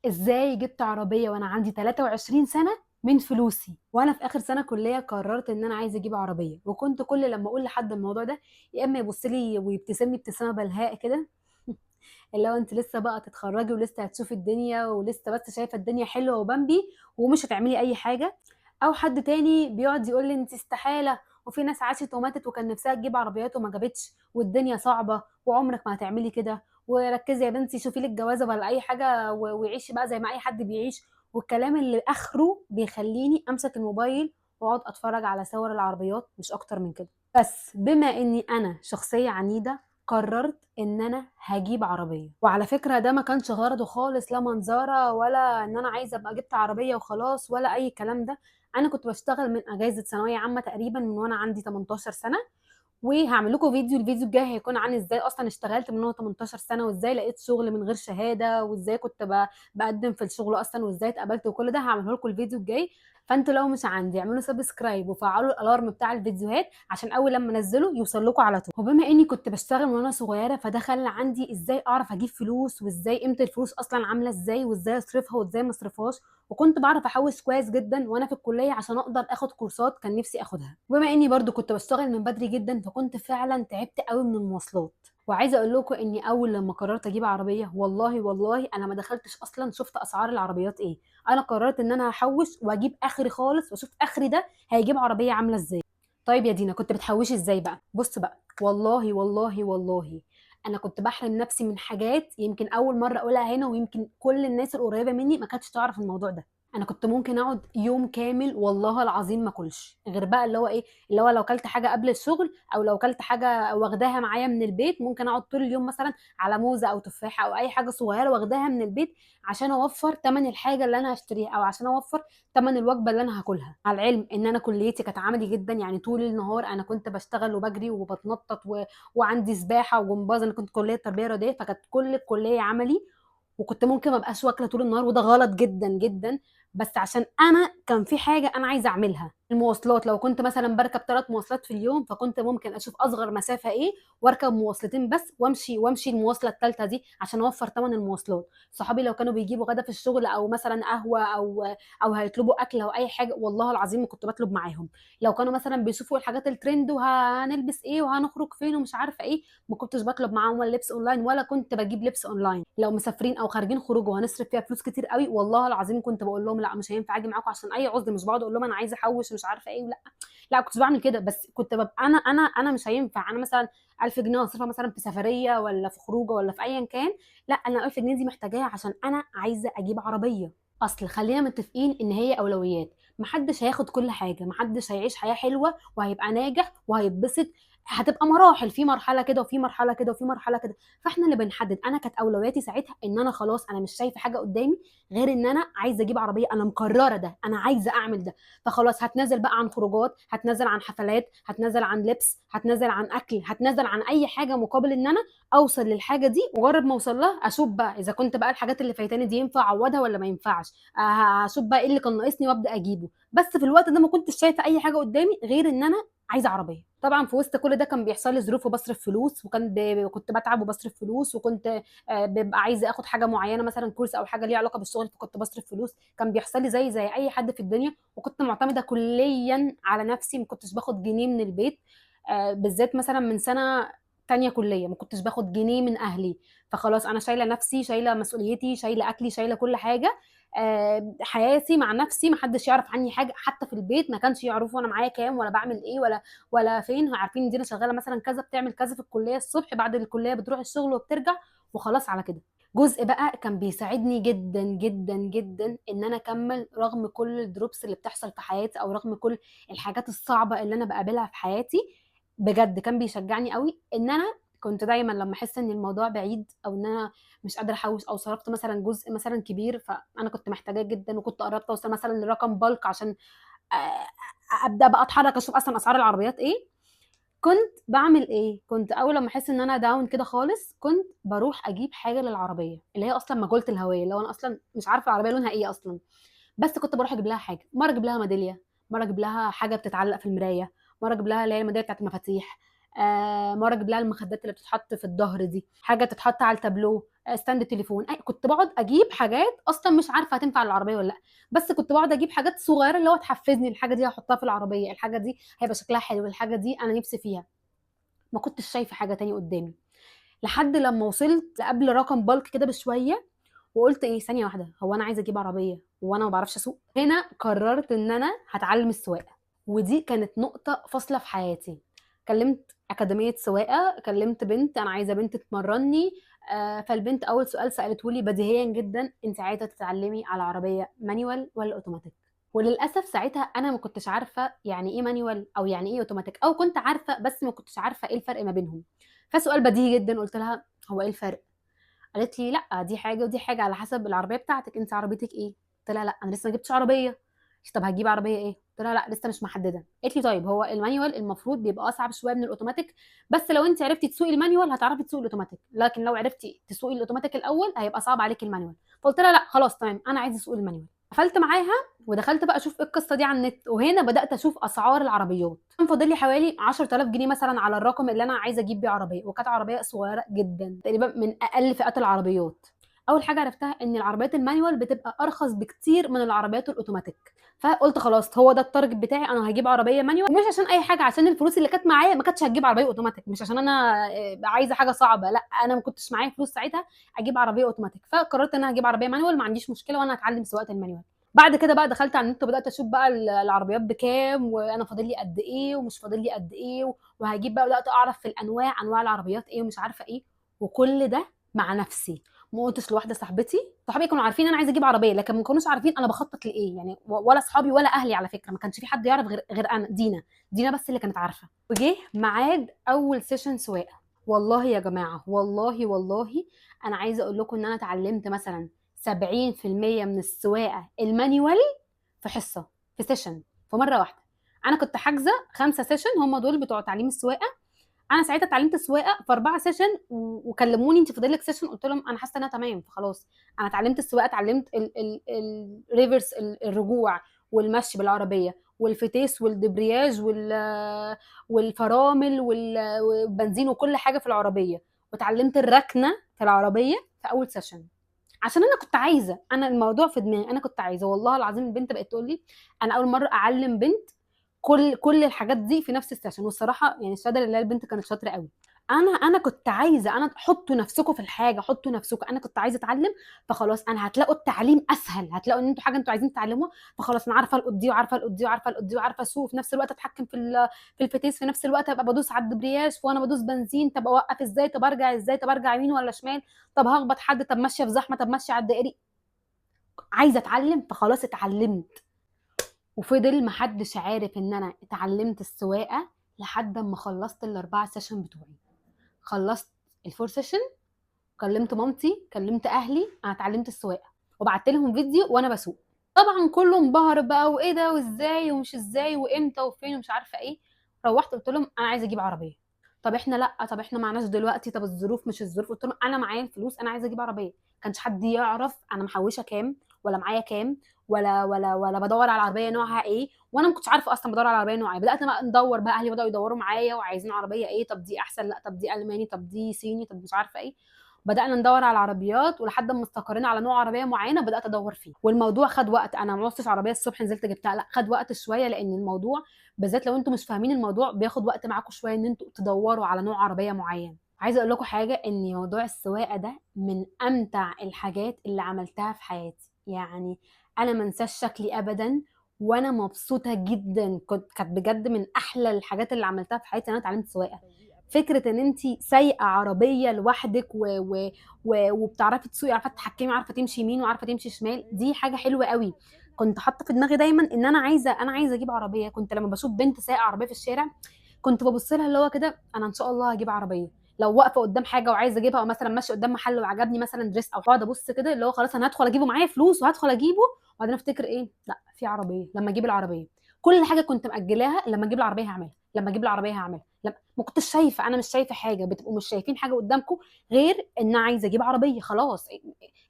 ازاي جبت عربيه وانا عندي 23 سنه من فلوسي؟ وانا في اخر سنه كليه قررت ان انا عايزه اجيب عربيه، وكنت كل لما اقول لحد الموضوع ده يا اما يبص لي ويبتسم لي ابتسامه بلهاء كده اللي هو انت لسه بقى تتخرجي ولسه هتشوفي الدنيا ولسه بس شايفه الدنيا حلوه وبامبي ومش هتعملي اي حاجه، او حد تاني بيقعد يقول لي انت استحاله، وفي ناس عاشت وماتت وكان نفسها تجيب عربيات وما جابتش والدنيا صعبه وعمرك ما هتعملي كده، وركزي يا بنتي شوفي لك جوازه ولا اي حاجه وعيشي بقى زي ما اي حد بيعيش، والكلام اللي اخره بيخليني امسك الموبايل واقعد اتفرج على صور العربيات مش اكتر من كده. بس بما اني انا شخصيه عنيده قررت ان انا هجيب عربيه، وعلى فكره ده ما كانش غرضه خالص، لا منظره ولا ان انا عايزه ابقى جبت عربيه وخلاص ولا اي كلام ده. انا كنت بشتغل من اجازه ثانويه عامه تقريبا من وانا عندي 18 سنه، وهعمل لكم الفيديو الجاي هيكون عن ازاي اصلا اشتغلت من وانا 18 سنه، وازاي لقيت شغل من غير شهاده، وازاي كنت بقدم في الشغل اصلا، وازاي اتقبلت، وكل ده هعمله لكم الفيديو الجاي. فانتوا لو مش عندي اعملوا سبسكرايب وفعلوا الالارم بتاع الفيديوهات عشان اول لما انزله يوصل لكم على طول. وبما اني كنت بشتغل من وانا صغيره فده خلى عندي ازاي اعرف اجيب فلوس، وازاي قيمه الفلوس اصلا عامله ازاي، وازاي اصرفها وازاي ما اصرفهاش، وكنت بعرف احوش كويس جدا وانا في الكليه عشان اقدر اخد كورسات كان نفسي اخدها. وبما اني برضو كنت بشتغل من بدري جدا فكنت فعلا تعبت قوي من المواصلات. وعايزه اقول لكم اني اول لما قررت اجيب عربيه والله انا ما دخلتش اصلا شفت اسعار العربيات ايه، انا قررت ان انا هحوش واجيب اخري خالص واشوف اخري ده هيجيب عربيه عامله ازاي. طيب يا دينا كنت بتحوشي ازاي بقى؟ بص بقى، والله انا كنت بحرم نفسي من حاجات يمكن اول مره اقولها هنا، ويمكن كل الناس القريبه مني ما كانتش تعرف الموضوع ده. انا كنت ممكن اقعد يوم كامل والله العظيم ما اكلش غير بقى اللي هو ايه، اللي هو لو كلت حاجه قبل الشغل او لو كلت حاجه واخداها معايا من البيت، ممكن اقعد طول اليوم مثلا على موزه او تفاحه او اي حاجه صغيره واخداها من البيت عشان اوفر ثمن الحاجه اللي انا هشتريها، او عشان اوفر ثمن الوجبه اللي انا هاكلها. على العلم ان انا كليتي كانت عملي جدا، يعني طول النهار انا كنت بشتغل وبجري وبتنطط وعندي سباحه وجمباز، انا كنت كليه تربيه رياضيه فكانت كل الكليه عملي، وكنت ممكن ما ابقاش واكله طول النهار وده غلط جدا جدا، بس عشان انا كان في حاجه انا عايزه اعملها. المواصلات لو كنت مثلا بركب 3 مواصلات في اليوم فكنت ممكن اشوف اصغر مسافه ايه واركب مواصلتين بس وامشي المواصله الثالثه دي عشان اوفر ثمن المواصلات. صحابي لو كانوا بيجيبوا غدا في الشغل او مثلا قهوه او هيطلبوا اكل او اي حاجه والله العظيم ما كنت بطلب معاهم. لو كانوا مثلا بيشوفوا الحاجات الترند وهنلبس ايه وهنخرج فين ومش عارفه ايه، ما كنتش بطلب معاهم اللبس اونلاين ولا كنت بجيب لبس اونلاين. لو مسافرين او خارجين خروج وهنصرف فيها فلوس كتير قوي والله العظيم كنت بقول لهم لا مش هينفع اجي معاكم عشان اي عذر، مش بقعد اقول لهم انا عايزه احوش مش عارفه ايه ولا لا كنت بعمل كده، بس كنت ببقى انا مش هينفع انا مثلا 1000 جنيه اصرفها مثلا في سفريه ولا في خروجه ولا في ايا كان، لا انا 1000 جنيه دي محتاجاها عشان انا عايزه اجيب عربيه. اصل خلينا متفقين ان هي اولويات، محدش هياخد كل حاجه، محدش هيعيش حياه حلوه وهيبقى ناجح وهيتبسط، هتبقى مراحل، في مرحله كده وفي مرحله كده وفي مرحله كده، فاحنا اللي بنحدد. انا كانت اولوياتي ساعتها ان انا خلاص انا مش شايفه حاجه قدامي غير ان انا عايزه اجيب عربيه، انا مقرره ده انا عايزه اعمل ده، فخلاص هتنازل بقى عن خروجات، هتنازل عن حفلات، هتنازل عن لبس، هتنازل عن اكل، هتنازل عن اي حاجه مقابل ان انا اوصل للحاجه دي، وجرب ما اوصل لها اشوف بقى اذا كنت بقى الحاجات اللي فايتاني دي ينفع اعوضها ولا ما ينفعش، هشوف بقى ايه اللي كان ناقصني وابدا اجيبه. بس في الوقت ده ما كنتش شايفه اي حاجه قدامي غير ان انا عايزه عربيه. طبعا في وسط كل ده كان بيحصل لي ظروف وبصرف فلوس، كنت بتعب وبصرف فلوس، وكنت ببقى عايزه اخد حاجه معينه مثلا كورس او حاجه ليها علاقه بالشغل فكنت بصرف فلوس، كان بيحصل لي زي اي حد في الدنيا، وكنت معتمده كليا على نفسي ما كنتش باخد جنيه من البيت. بالذات مثلا من سنه تانية كليه ما كنتش باخد جنيه من اهلي، فخلاص انا شايله نفسي، شايله مسؤوليتي، شايله اكلي، شايله كل حاجه. حياتي مع نفسي ما حدش يعرف عني حاجه، حتى في البيت ما كانش يعرفوا انا معايا كام ولا بعمل ايه ولا فين، عارفين ان دي انا شغاله مثلا كذا بتعمل كذا في الكليه الصبح، بعد الكليه بتروح الشغل وبترجع وخلاص على كده. جزء بقى كان بيساعدني جدا جدا جدا ان انا اكمل رغم كل الدروبس اللي بتحصل في حياتي، او رغم كل الحاجات الصعبه اللي انا بقابلها في حياتي، بجد كان بيشجعني قوي ان انا كنت دايما لما احس ان الموضوع بعيد او ان انا مش قادره احوش او صرفت مثلا جزء مثلا كبير فانا كنت محتاجاه جدا، وكنت قربت اوصل مثلا لرقم بالك عشان آه، ابدا بقى اتحرك اشوف اصلا اسعار العربيات ايه. كنت بعمل ايه؟ كنت اول لما احس ان انا داون كده خالص كنت بروح اجيب حاجه للعربيه اللي هي اصلا مجهوله الهويه، اللي هو انا اصلا مش عارفه العربيه لونها ايه اصلا، بس كنت بروح اجيب لها حاجه، مره اجيب لها ميداليه، مره اجيب لها حاجه بتتعلق في المرايه، مره اجيب لها اللي هي الميداليه بتاعت المفاتيح، مره اجيب لها المخدات اللي بتتحط في الظهر دي، حاجه تتحط على التابلو، ستاند تليفون، كنت باقعد اجيب حاجات اصلا مش عارفه هتنفع للعربيه ولا لا، بس كنت باقعد اجيب حاجات صغيره اللي هو تحفزني، الحاجه دي هاحطها في العربيه، الحاجه دي هيبقى شكلها حلو، الحاجه دي انا نفسي فيها. ما كنتش شايفه حاجه تاني قدامي، لحد لما وصلت قبل رقم بالك كده بشويه، وقلت ايه ثانيه واحده، هو انا عايزه اجيب عربيه وانا ما بعرفش اسوق؟ هنا قررت ان انا هتعلم السواقه، ودي كانت نقطه فاصله في حياتي. كلمت اكاديميه سواقه، كلمت بنت انا عايزه بنت تمرني. فالبنت اول سؤال سالته لي بديهيا جدا، انت عايزه تتعلمي على عربيه مانيوال ولا اوتوماتيك؟ وللاسف ساعتها انا ما كنتش عارفه يعني ايه مانيوال او يعني ايه اوتوماتيك، او كنت عارفه بس ما كنتش عارفه ايه الفرق ما بينهم. فسؤال بديهي جدا قلت لها هو ايه الفرق؟ قالت لي لا دي حاجه ودي حاجه على حسب العربيه بتاعتك، انت عربيتك ايه؟ قلت لها لا انا لسه ما جبتش عربيه. قالت لي طب هتجيبي عربيه ايه؟ قلت لها لا لسه مش محدده. قالت لي طيب هو المانيوال المفروض بيبقى اصعب شويه من الاوتوماتيك، بس لو انت عرفتي تسوقي المانيوال هتعرفي تسوقي الاوتوماتيك، لكن لو عرفتي تسوقي الاوتوماتيك الاول هيبقى صعب عليكي المانيوال. فقلت لها لا خلاص تمام انا عايزه اسوق المانيوال. قفلت معاها ودخلت بقى اشوف ايه القصه دي على النت، وهنا بدات اشوف اسعار العربيات. كان فاضل لي حوالي 10000 جنيه مثلا على الرقم اللي انا عايزه اجيب بيه عربيه، وكانت عربيه صغيره جدا تقريبا من اقل فئات العربيات. اول حاجه عرفتها ان العربيات المانيوال بتبقى ارخص بكتير من العربيات الاوتوماتيك. فقلت خلاص هو ده التارجت بتاعي، انا هجيب عربيه مانيوال، ومش عشان اي حاجه، عشان الفلوس اللي كانت معايا ما كانتش هتجيب عربيه اوتوماتيك، مش عشان انا عايزه حاجه صعبه، لا انا ما كنتش معايا فلوس ساعتها اجيب عربيه اوتوماتيك، فقررت ان انا هجيب عربيه مانيوال، ما عنديش مشكله وانا هتعلم سواقه المانيوال. بعد كده بقى دخلت على النت وبدات اشوف بقى العربيات بكام، وانا فاضل لي قد ايه ومش فاضل لي قد ايه، وهجيب بقى، بدات اعرف في الانواع، انواع العربيات ايه ومش عارفه ايه، وكل ده مع نفسي. ما قلتش لواحده صاحبتي، صحابي كانوا عارفين انا عايزه اجيب عربيه لكن ما كانوش عارفين انا بخطط لايه يعني، ولا صحابي ولا اهلي على فكره، ما كانش في حد يعرف غير انا، دينا بس اللي كانت عارفه. وجه ميعاد اول سيشن سواقه، والله يا جماعه والله انا عايزه اقول لكم ان انا اتعلمت مثلا 70% من السواقه المانيوال في حصه، في سيشن، في مره واحده. انا كنت حاجزه 5 سيشن هم دول بتوع تعليم السواقه. انا ساعتها اتعلمت السواقه في 4 سيشن، وكلموني انت فاضل لك سيشن، قلت لهم انا حاسه ان انا تمام فخلاص. انا اتعلمت السواقه، اتعلمت الريفرس، الرجوع والمشي بالعربيه، والفتيس والدبرياج والفرامل والبنزين وكل حاجه في العربيه، واتعلمت الركنه في العربيه في اول سيشن. عشان انا كنت عايزه، انا الموضوع في دماغي، انا كنت عايزه والله العظيم. البنت بقت تقول لي انا اول مره اعلم بنت كل الحاجات دي في نفس السيشن، والصراحه يعني الشهاده لله البنت كانت شاطره قوي. انا كنت عايزه، انا حطوا نفسكم في الحاجه، حطوا نفسكم، انا كنت عايزه اتعلم. فخلاص انا هتلاقوا التعليم اسهل، هتلاقوا ان انتوا حاجه انتوا عايزين تتعلموها، فخلاص انا عارفه القط دي وعارفه القط دي وعارفه القط دي وعارفه اسوق في نفس الوقت، اتحكم في الفتيس في نفس الوقت، ابقى بدوس على الدبرياج وانا بدوس بنزين، طب اوقف ازاي، طب ارجع ازاي، طب ارجع يمين ولا شمال، طب هخبط حد، طب ماشيه في زحمه، طب ماشيه على الدائري. عايزه اتعلم فخلاص اتعلمت. وفضل محدش عارف ان انا اتعلمت السواقه لحد ما خلصت ال4 سيشن بتوعي. خلصت ال4 سيشن، كلمت مامتي، كلمت اهلي، انا اتعلمت السواقه، وبعت لهم فيديو وانا بسوق. طبعا كله انبهر بقى، وايه ده وازاي ومش ازاي وامتى وفين ومش عارفه ايه. روحت قلت لهم انا عايزه اجيب عربيه. طب احنا لا، طب احنا معناش دلوقتي، طب الظروف مش الظروف. قلت لهم انا معايا الفلوس، انا عايزه اجيب عربيه. كانش حد يعرف انا محوشه كام ولا معايا كام، ولا بدور على عربيه نوعها ايه، وانا ما كنتش عارفه اصلا بدور على عربيه نوعها ايه. بدات بقى ندور بقى، اهلي بداوا يدوروا معايا وعايزين عربيه ايه، طب دي احسن، لا طب دي الماني، طب دي صيني، طب مش عارفه ايه. بدانا ندور على العربيات، ولحد ما استقرينا على نوع عربيه معينه بدات ادور فيه. والموضوع خد وقت، انا ما وصلتش عربيه الصبح نزلت جبتها، لا خد وقت شويه، لان الموضوع بالذات لو انتم مش فاهمين الموضوع بياخد وقت معاكم شويه ان انتوا تدوروا على نوع عربيه معين. عايزه اقول لكم حاجه، ان موضوع السواقه ده من امتع الحاجات اللي عملتها في حياتي يعني. انا ما انساش شكلي ابدا، وانا مبسوطه جدا، كانت بجد من احلى الحاجات اللي عملتها في حياتي. انا اتعلمت سواقه، فكره ان انت سايقه عربيه لوحدك وبتعرفي تسوقي، عارفه تتحكمي، عارفه تمشي يمين وعارفه تمشي شمال، دي حاجه حلوه قوي. كنت حاطه في دماغي دايما ان انا عايزه اجيب عربيه. كنت لما بشوف بنت سايقه عربيه في الشارع كنت ببص لها اللي هو كده، انا ان شاء الله هجيب عربيه. لو واقفه قدام حاجه وعايزه اجيبها، او مثلا ماشيه قدام محل وعجبني مثلا دريس، او اقعد ابص كده اللي هو خلاص انا هدخل اجيبه، معايا فلوس وهدخل اجيبه، وبعدين افتكر ايه، لا في عربيه، لما اجيب العربيه. كل حاجه كنت مأجلاها لما اجيب العربيه هعملها، لما اجيب العربيه هعملها. لما ما كنتش شايفه، انا مش شايفه حاجه، بتبقوا مش شايفين حاجه قدامكم غير ان انا عايزه اجيب عربيه. خلاص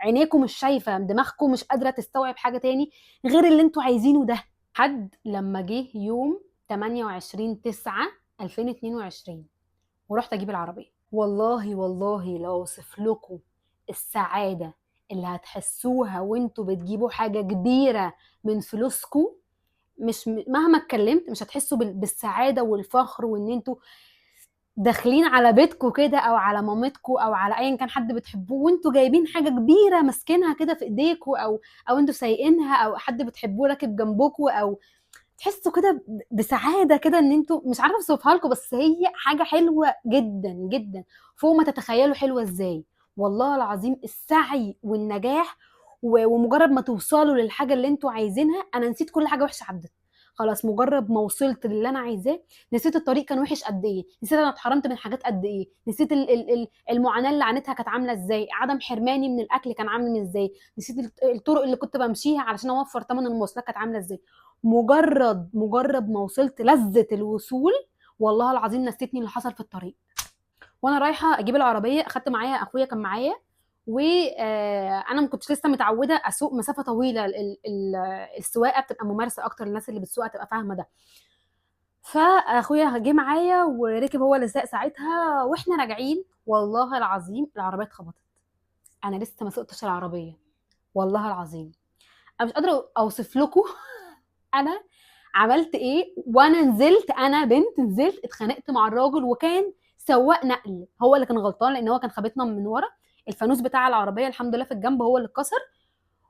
عينيكم مش شايفه، دماغكم مش قادره تستوعب حاجه تاني غير اللي انتوا عايزينه ده. حد لما جه يوم 28/9/2022 ورحت اجيب العربيه، والله لو اوصف لكم السعاده اللي هتحسوها وانتوا بتجيبوا حاجه كبيره من فلوسكم، مش مهما اتكلمت مش هتحسوا بالسعاده والفخر، وان انتوا داخلين على بيتكم كده او على مامتكم او على ايا كان حد بتحبوه وانتوا جايبين حاجه كبيره ماسكينها كده في ايديكم، او انتوا سايقينها، او حد بتحبوه راكب جنبكم، او تحسوا كده بسعاده كده، ان انتوا مش عارفه اوصفها لكم، بس هي حاجه حلوه جدا جدا فوق ما تتخيلوا حلوه ازاي. والله العظيم السعي والنجاح ومجرد ما توصلوا للحاجه اللي انتوا عايزينها، انا نسيت كل حاجه وحشه عدت. خلاص مجرد ما وصلت للي انا عايزاه، نسيت الطريق كان وحش قد ايه، نسيت انا اتحرمت من حاجات قد ايه، نسيت المعاناه اللي عانيتها كانت عامله ازاي، عدم حرماني من الاكل كان عامل ازاي، نسيت الطرق اللي كنت بمشيها علشان اوفر ثمن المواصلات كانت عامله ازاي. مجرد ما وصلت لذة الوصول، والله العظيم نسيتني اللي حصل في الطريق. وانا رايحه اجيب العربيه اخدت معايا اخويا كان معايا، وانا ما كنتش لسه متعوده اسوق مسافه طويله، السواقه بتبقى ممارسه اكتر، الناس اللي بتسوق تبقى فاهمه ده. فاخويا جه معايا وركب هو اللي ساق ساعتها، واحنا راجعين والله العظيم العربيه اتخبطت. انا لسه ما سوقتش العربيه، والله العظيم انا مش قادره اوصف لكم انا عملت ايه. وانا نزلت، انا بنت نزلت اتخانقت مع الراجل، وكان سواق نقل هو اللي كان غلطان، لان هو كان خابطنا من ورا. الفانوس بتاع العربيه الحمد لله في الجنب هو اللي اتكسر،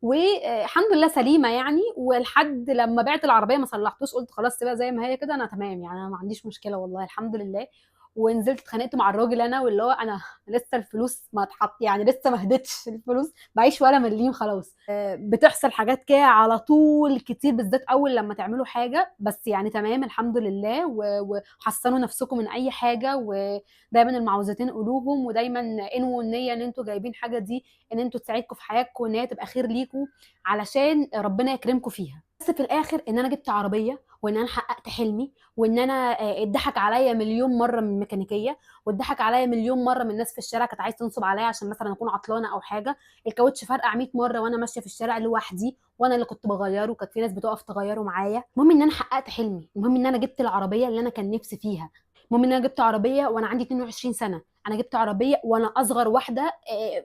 والحمد لله سليمه يعني. ولحد لما بعت العربيه ما صلحتوش، قلت خلاص سيبها زي ما هي كده، انا تمام يعني، انا ما عنديش مشكله والله الحمد لله. ونزلت اتخانقت مع الراجل انا، واللي هو انا لسه الفلوس ما اتحط يعني، لسه ما هدتش الفلوس، معيش ولا مليم خلاص. بتحصل حاجات كده على طول كتير، بالذات اول لما تعملوا حاجه، بس يعني تمام الحمد لله. وحصنوا نفسكم من اي حاجه، ودايما المعوذتين قولوهم، ودايما انووا النيه ان انتوا جايبين حاجه دي ان انتوا تساعدكم في حياتكم، وان هي تبقى خير ليكم علشان ربنا يكرمكم فيها. بس في الاخر ان انا جبت عربيه، وان انا حققت حلمي، وان انا اتضحك عليا مليون مره من الميكانيكيه، واتضحك عليا مليون مره من الناس في الشارع كانت عايز تنصب عليا عشان مثلا اكون عطلانه او حاجه. الكاوتش فرقع 100 مره وانا ماشيه في الشارع لوحدي، وانا اللي كنت بغيره، وكانت في ناس بتقف تغيره معايا. المهم ان انا حققت حلمي، المهم ان انا جبت العربيه اللي انا كان نفسي فيها. المهم ان انا جبت عربيه وانا عندي 22 سنه، انا جبت عربيه وانا اصغر واحده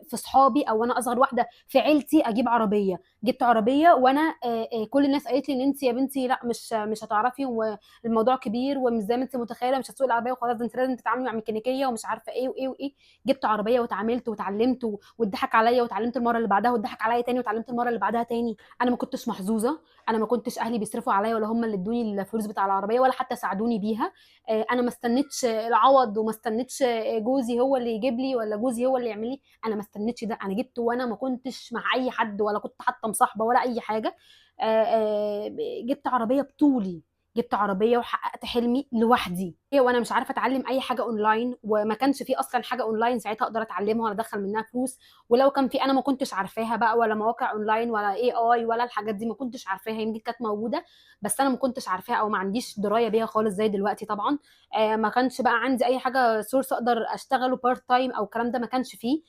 في صحابي، او انا اصغر واحده في عيلتي اجيب عربيه. جبت عربيه وانا كل الناس قالت لي ان انت يا بنتي لا مش هتعرفي، والموضوع كبير ومش زي ما انت متخيله، مش هتسوقي العربيه وخلاص، ده انت لازم تتعاملي مع ميكانيكيه ومش عارفه ايه وايه وايه. جبت عربيه واتعاملت واتعلمت واتضحك عليا، واتعلمت المره اللي بعدها، واتضحك عليا تاني، واتعلمت المره اللي بعدها تاني. انا ما كنتش محظوظه، انا ما كنتش اهلي بيصرفوا عليا، ولا هم اللي ادوني الفلوس بتاع العربيه، ولا حتى ساعدوني بيها. انا ما استنيتش العوض، وما استنيتش جوزي هو اللي يجيب لي، ولا جوزي هو اللي يعمل لي. انا ما استنيتش ده، انا جبت وانا ما كنتش مع اي حد، ولا كنت حتى مصاحبه ولا اي حاجه. جبت عربيه بطولي، جبت عربيه وحققت حلمي لوحدي، وانا مش عارفه اتعلم اي حاجه اونلاين، وما كانش في اصلا حاجه اونلاين ساعتها اقدر اتعلمها ولا ادخل منها فلوس. ولو كان في انا ما كنتش عارفاها بقى، ولا مواقع اونلاين ولا اي ولا الحاجات دي ما كنتش عارفاها، يمكن كانت موجوده بس انا ما كنتش عارفاها، او ما عنديش درايه بيها خالص زي دلوقتي طبعا. ما كانش بقى عندي اي حاجه سورس اقدر اشتغله بارت تايم او الكلام ده، ما كانش فيه.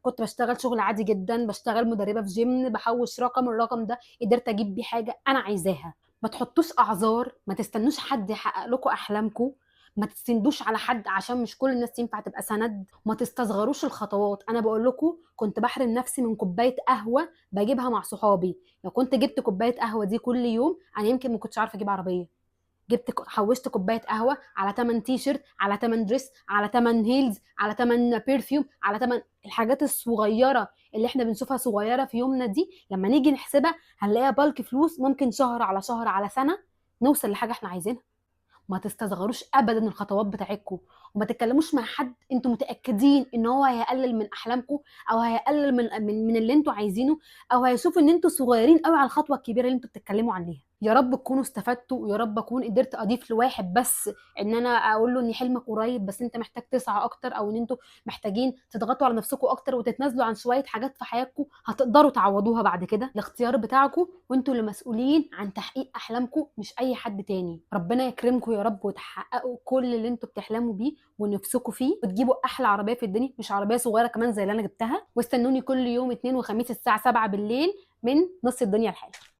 كنت بشتغل شغل عادي جدا، بشتغل مدربه في جيم، بحوش رقم، الرقم ده قدرت اجيب بيه حاجه انا عايزاها. ما تحطوش اعذار، ما تستنوش حد يحقق لكم احلامكم، ما تستندوش على حد عشان مش كل الناس ينفع تبقى سند، ما تستصغروش الخطوات. انا بقول لكم كنت بحرم نفسي من كوبايه قهوه بجيبها مع صحابي، لو كنت جبت كوبايه قهوه دي كل يوم انا يمكن ما كنتش عارفه اجيب عربيه. حوشت كوبايه قهوه على تمن تي شيرت، على تمن دريس، على تمن هيلز، على تمن بيرفيوم، على تمن الحاجات الصغيره اللي احنا بنشوفها صغيره في يومنا دي، لما نيجي نحسبها هنلاقيها بالك فلوس، ممكن شهر على شهر على سنه نوصل لحاجه احنا عايزينها. ما تستصغروش ابدا الخطوات بتاعتكم، وما تتكلموش مع حد انتوا متاكدين ان هو هيقلل من احلامكم، او هيقلل من اللي انتوا عايزينه، او هيشوف ان انتوا صغيرين قوي على الخطوه الكبيره اللي انتوا بتتكلموا عليها. يا رب تكونوا استفدتوا، ويا رب اكون قدرت اضيف لواحد بس ان انا اقول له ان حلمك قريب، بس انت محتاج تسعى اكتر، او ان انتوا محتاجين تضغطوا على نفسكم اكتر وتتنازلوا عن شويه حاجات في حياتكم هتقدروا تعوضوها بعد كده. الاختيار بتاعكم، وانتوا اللي مسؤولين عن تحقيق احلامكم مش اي حد تاني. ربنا يكرمكم يا رب، وتحققوا كل اللي انتوا بتحلموا بيه ونفسكم فيه، وتجيبوا احلى عربيه في الدنيا، مش عربيه صغيره كمان زي اللي انا جبتها. واستنوني كل يوم اثنين وخميس الساعه 7 بالليل من نص الدنيا الحلوه.